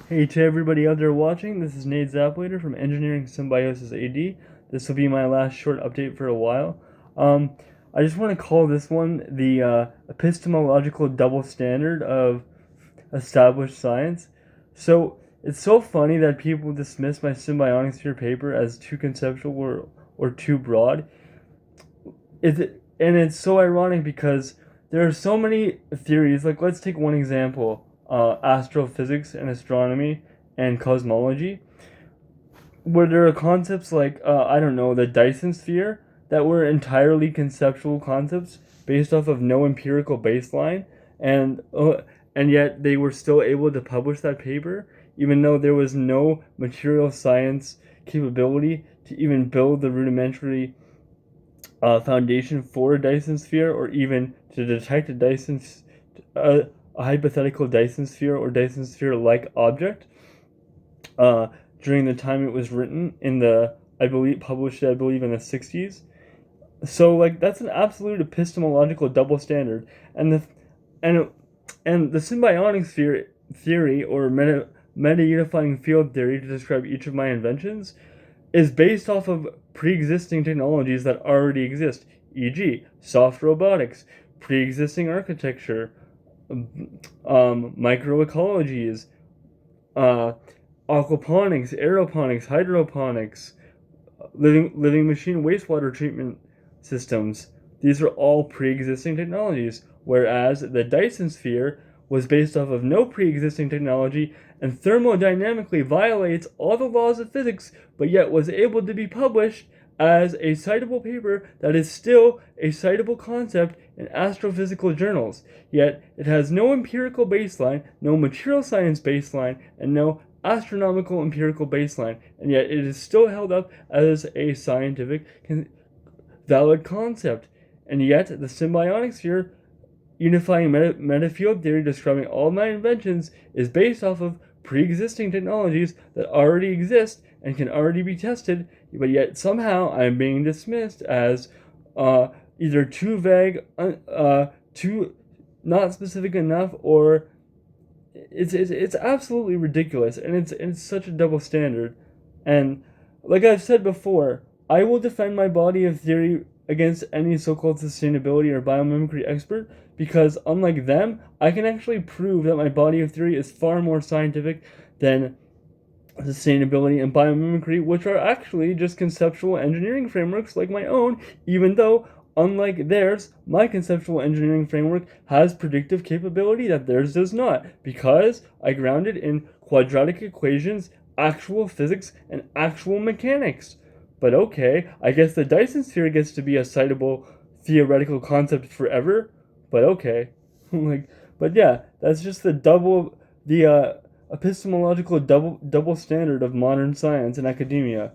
Hey to everybody out there watching, this is Nate Zaplater from Engineering Symbiosis AD. This will be my last short update for a while. I just want to call this one the epistemological double standard of established science. So it's so funny that people dismiss my Symbionicsphere paper as too conceptual or too broad. And it's so ironic because there are so many theories. Like, let's take one example: astrophysics and astronomy and cosmology, where there are concepts like I don't know, the Dysonsphere, that were entirely conceptual concepts based off of no empirical baseline, and and yet they were still able to publish that paper, even though there was no material science capability to even build the rudimentary foundation for a Dysonsphere, or even to detect a hypothetical Dysonsphere or Dysonsphere-like object uh, during the time it was written in the published I believe in the 60s. So like that's an absolute epistemological double standard, and and the symbiotic theory or meta unifying field theory to describe each of my inventions is based off of pre-existing technologies that already exist, e.g., soft robotics, pre-existing architecture, microecologies, uh, aquaponics, aeroponics, hydroponics, living machine wastewater treatment systems. These are all pre-existing technologies, whereas the Dyson sphere was based off of no pre-existing technology and thermodynamically violates all the laws of physics, but yet was able to be published as a citable paper that is still a citable concept in astrophysical journals. Yet it has no empirical baseline, no material science baseline, and no astronomical empirical baseline, and yet it is still held up as a scientific valid concept. And yet the symbiotic sphere unifying meta field theory describing all my inventions is based off of pre-existing technologies that already exist and can already be tested, but yet somehow I'm being dismissed as either too vague, too not specific enough, or it's absolutely ridiculous, and it's such a double standard. And like I've said before, I will defend my body of theory against any so-called sustainability or biomimicry expert, because unlike them, I can actually prove that my body of theory is far more scientific than sustainability and biomimicry, which are actually just conceptual engineering frameworks like my own, even though, unlike theirs, my conceptual engineering framework has predictive capability that theirs does not, because I ground it in quadratic equations, actual physics, and actual mechanics. But okay, I guess the Dyson sphere gets to be a citable theoretical concept forever. But okay, like, but yeah, that's just the epistemological double standard of modern science and academia.